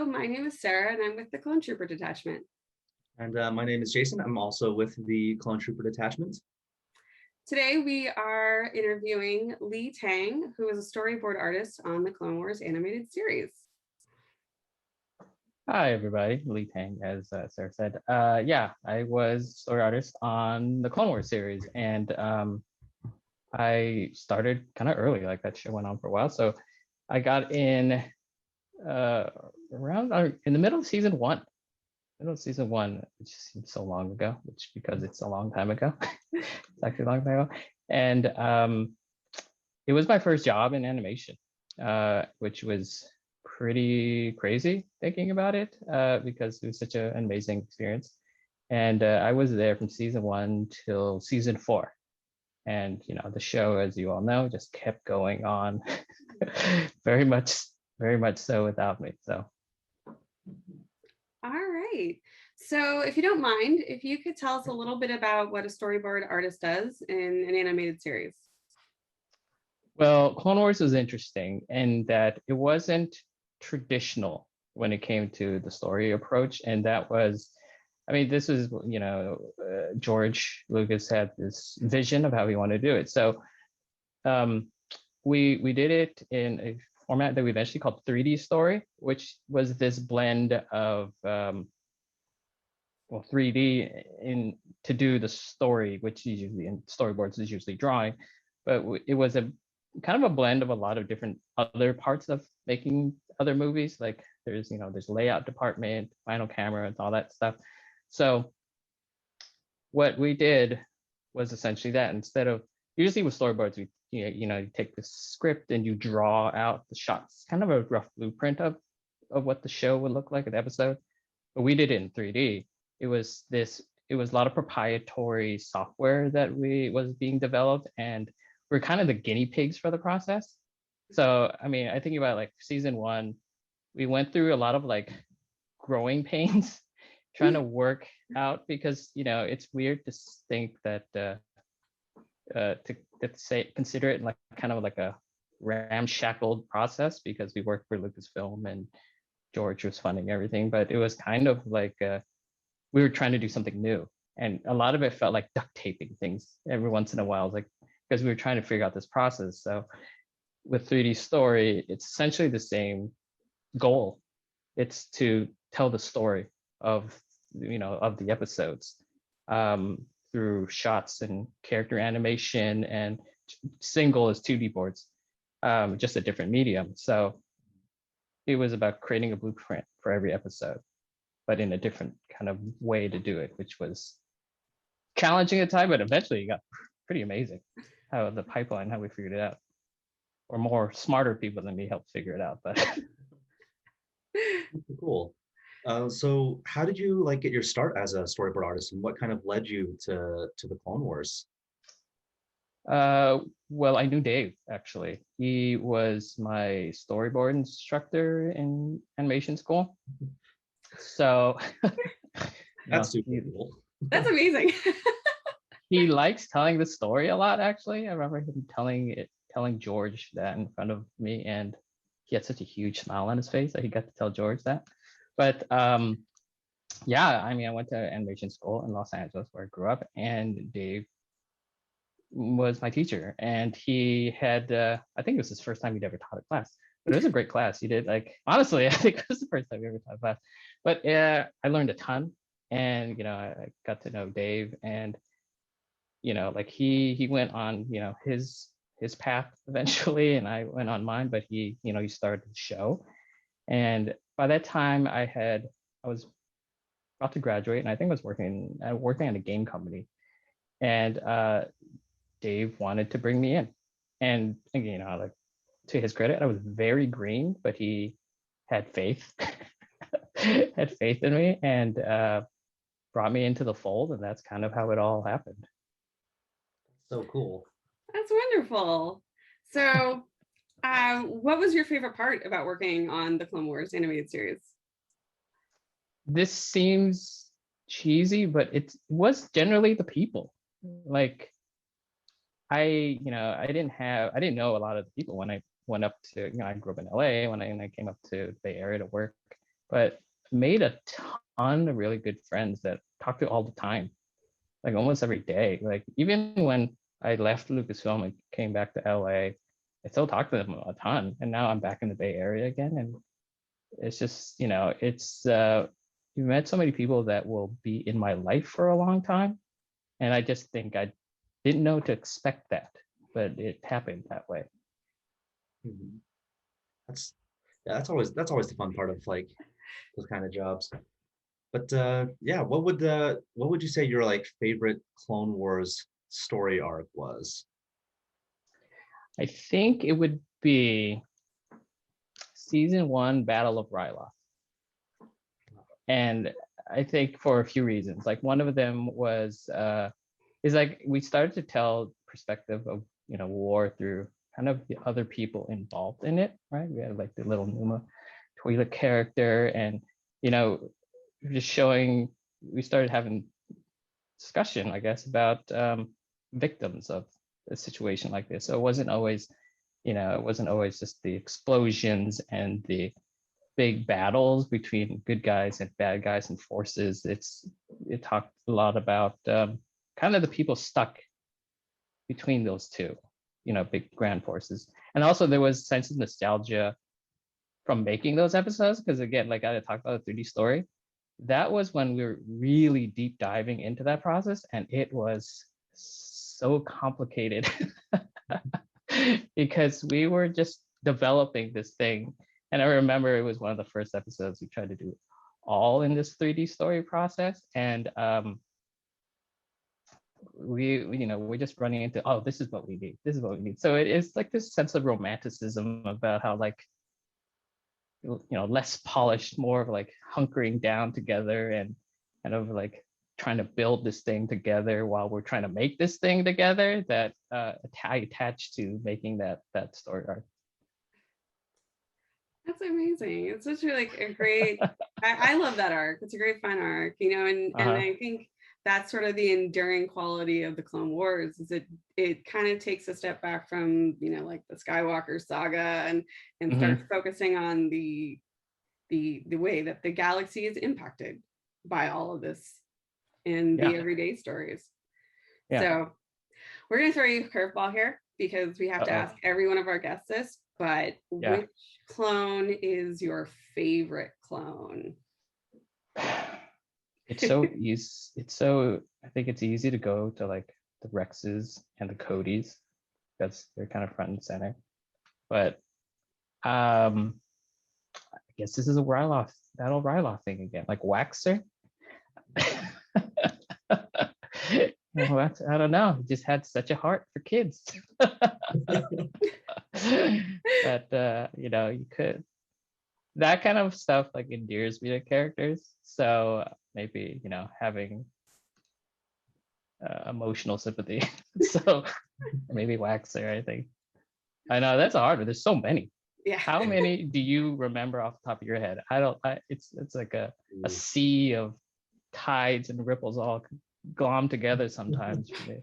my name is Sarah and I'm with the Clone Trooper Detachment. And my name is Jason. I'm also with the Clone Trooper Detachment. Today we are interviewing Tang, who is a storyboard artist on the Clone Wars animated series. Hi, everybody. Tang, as Sarah said. Yeah, I was story artist on the Clone Wars series, and I started kind of early, like that show went on for a while. So I got in around in the middle of season one. Which seems so long ago, which because it's a long time ago. It's actually a long time ago. And it was my first job in animation, which was pretty crazy thinking about it, because it was such an amazing experience. And I was there from season one till season four. And the show, as you all know, just kept going on very much so without me. So all right. So if you don't mind, if you could tell us a little bit about what a storyboard artist does in an animated series. Well, Clone Wars was interesting in that it wasn't traditional when it came to the story approach. And that was, this is, George Lucas had this vision of how he wanted to do it. So we did it in a format that we eventually called 3D story, which was this blend of 3D to do the story, which is usually in storyboards is usually drawing, but it was a kind of a blend of a lot of different other parts of making other movies. Like there's layout department, final camera, and all that stuff. So what we did was essentially that. Instead of usually with storyboards, you take the script and you draw out the shots, kind of a rough blueprint of what the show would look like, an episode. But we did it in 3D. It was a lot of proprietary software that was being developed, and we're kind of the guinea pigs for the process. So I think about like season one, we went through a lot of like growing pains trying to work out, because it's weird to think that consider it like kind of like a ramshackled process, because we worked for Lucasfilm and George was funding everything, but it was kind of like we were trying to do something new, and a lot of it felt like duct taping things every once in a while, like because we were trying to figure out this process. So with 3D story, it's essentially the same goal. It's to tell the story of the episodes through shots and character animation, and single is 2D boards, just a different medium. So it was about creating a blueprint for every episode, but in a different kind of way to do it, which was challenging at the time, but eventually it got pretty amazing how the pipeline, how we figured it out. Or more smarter people than me helped figure it out, but Cool. So how did you get your start as a storyboard artist, and what kind of led you to the Clone Wars? Well, I knew Dave, actually. He was my storyboard instructor in animation school. So That's super cool. That's amazing. He likes telling the story a lot, actually. I remember him telling George that in front of me, and he had such a huge smile on his face that he got to tell George that. But yeah, I went to animation school in Los Angeles, where I grew up, and Dave was my teacher, and he had I think it was his first time he'd ever taught a class, but it was a great class. He did, honestly, I think it was the first time he ever taught a class. But I learned a ton, and I got to know Dave, and he went on his path eventually, and I went on mine. But he started the show, and by that time I was about to graduate, and I think I was working on a game company, and Dave wanted to bring me in. And to his credit, I was very green, but he had faith had faith in me, and brought me into the fold, and that's kind of how it all happened. So cool. That's wonderful. So what was your favorite part about working on the Clone Wars animated series? This seems cheesy, but it was generally the people. Like I didn't know a lot of the people when I went up to, I grew up in LA. When I came up to the Bay Area to work, but made a ton of really good friends that talk to all the time, like almost every day. Like even when I left Lucasfilm and came back to LA, I still talk to them a ton. And now I'm back in the Bay Area again. And it's just, it's you met so many people that will be in my life for a long time. And I just think I didn't know to expect that, but it happened that way. Mhm. That's yeah, that's always the fun part of like those kind of jobs. But yeah, what would you say your like favorite Clone Wars story arc was? I think it would be season 1, Battle of Ryloth. And I think for a few reasons. Like one of them was is like we started to tell perspective of war through kind of the other people involved in it, right? We had like the little Numa Twi'lek character, and just showing. We started having discussion, I guess, about victims of a situation like this. So it wasn't always, just the explosions and the big battles between good guys and bad guys and forces. It talked a lot about kind of the people stuck between those two, big grand forces. And also there was a sense of nostalgia from making those episodes, because again, like I talked about the 3D story, that was when we were really deep diving into that process, and it was so complicated because we were just developing this thing. And I remember it was one of the first episodes we tried to do all in this 3D story process. And we're just running into, oh, this is what we need. This is what we need. So it is like this sense of romanticism about how like, less polished, more of like hunkering down together and kind of like trying to build this thing together while we're trying to make this thing together, that attached to making that story arc. That's amazing. It's such a great, I love that arc. It's a great fun arc, and I think that's sort of the enduring quality of the Clone Wars, is it kind of takes a step back from, like the Skywalker saga and starts focusing on the way that the galaxy is impacted by all of this in the everyday stories. Yeah. So we're going to throw you a curveball here, because we have to ask every one of our guests this, but which clone is your favorite clone? It's so easy. I think it's easy to go to like the Rexes and the Codys, because they're kind of front and center. But I guess this is a Battle Ryloth thing again, like Waxer. I don't know. He just had such a heart for kids. But you could, that kind of stuff like endears me to characters. So maybe having emotional sympathy. So maybe Waxer, I think. I know that's a hard one. There's so many. Yeah. How many do you remember off the top of your head? It's like a sea of tides and ripples all glom together sometimes for me.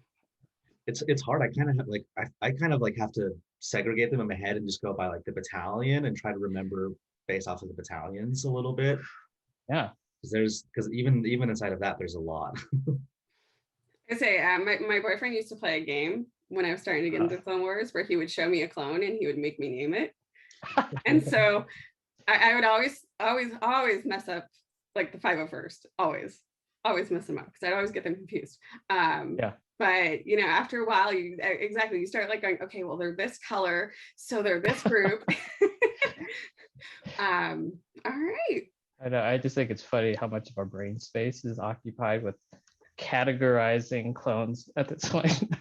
It's hard. I kind of have like I kind of like have to segregate them in my head and just go by like the battalion and try to remember based off of the battalions a little bit. Yeah. Because even inside of that, there's a lot. I say my boyfriend used to play a game when I was starting to get into Clone Wars, where he would show me a clone and he would make me name it. And so I would always mess up like the 501st, always mess them up, because I'd always get them confused. But after a while, you start like going, okay, well, they're this color, so they're this group. All right. I know. I just think it's funny how much of our brain space is occupied with categorizing clones at this point.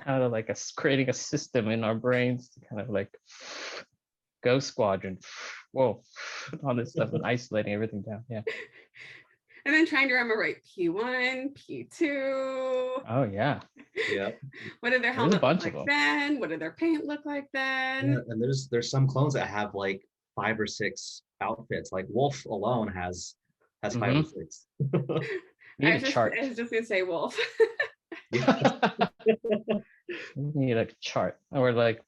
Kind of like creating a system in our brains to kind of like Ghost Squadron, whoa, all this stuff and isolating everything down. Yeah. And then trying to remember P1, P2. Oh yeah. Yeah. What did their helmet look like then? What did their paint look like then? Yeah, and there's some clones that have like 5 or 6 outfits. Like Wolf alone has 5 or 6. Need a chart. I was just gonna say Wolf. We need a chart, or like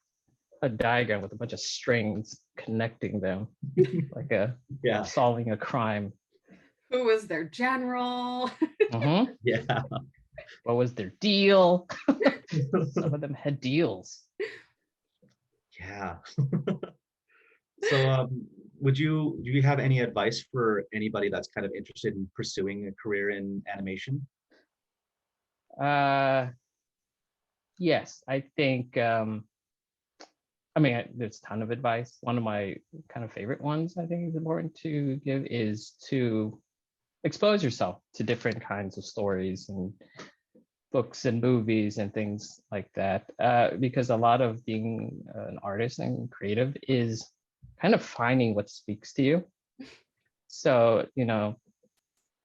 a diagram with a bunch of strings connecting them, like Yeah. solving a crime. Who was their general? Mhm. Yeah. What was their deal? Some of them had deals. Yeah. So, do you have any advice for anybody that's kind of interested in pursuing a career in animation? Uh, yes, I think. I mean, there's a ton of advice. One of my kind of favorite ones I think is important to give is to expose yourself to different kinds of stories and books and movies and things like that. Because a lot of being an artist and creative is kind of finding what speaks to you. So,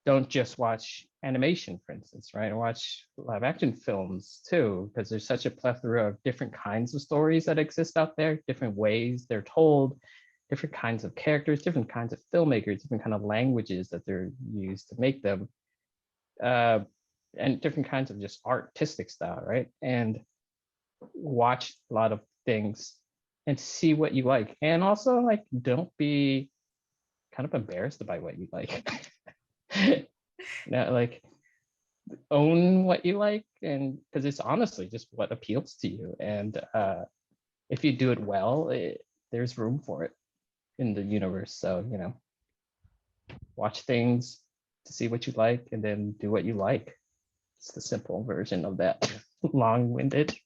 don't just watch animation, for instance, right? Watch live action films too, because there's such a plethora of different kinds of stories that exist out there, different ways they're told, different kinds of characters, different kinds of filmmakers, different kind of languages that they're used to make them, and different kinds of just artistic style, right? And watch a lot of things and see what you like. And also, like, don't be kind of embarrassed by what you like. Like, own what you like, and because it's honestly just what appeals to you. And if you do it well, there's room for it in the universe. So, watch things to see what you like and then do what you like. It's the simple version of that. Long-winded.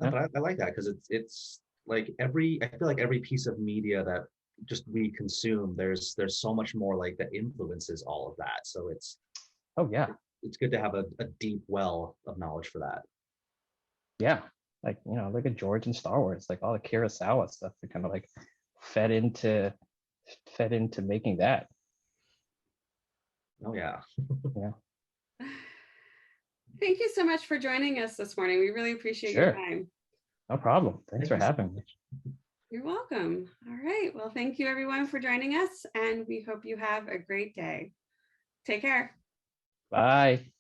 No, but I like that because it's like I feel like every piece of media that just we consume, there's so much more like that influences all of that. So Oh yeah. it's good to have a deep well of knowledge for that. Yeah. Like, look at George and Star Wars, like all the Kurosawa stuff that kind of like fed into making that. Oh yeah. Yeah. Thank you so much for joining us this morning. We really appreciate your Sure. time. No problem. Thanks Thank for you so having me. much. You're welcome. All right. Well, thank you everyone for joining us, and we hope you have a great day. Take care. Bye.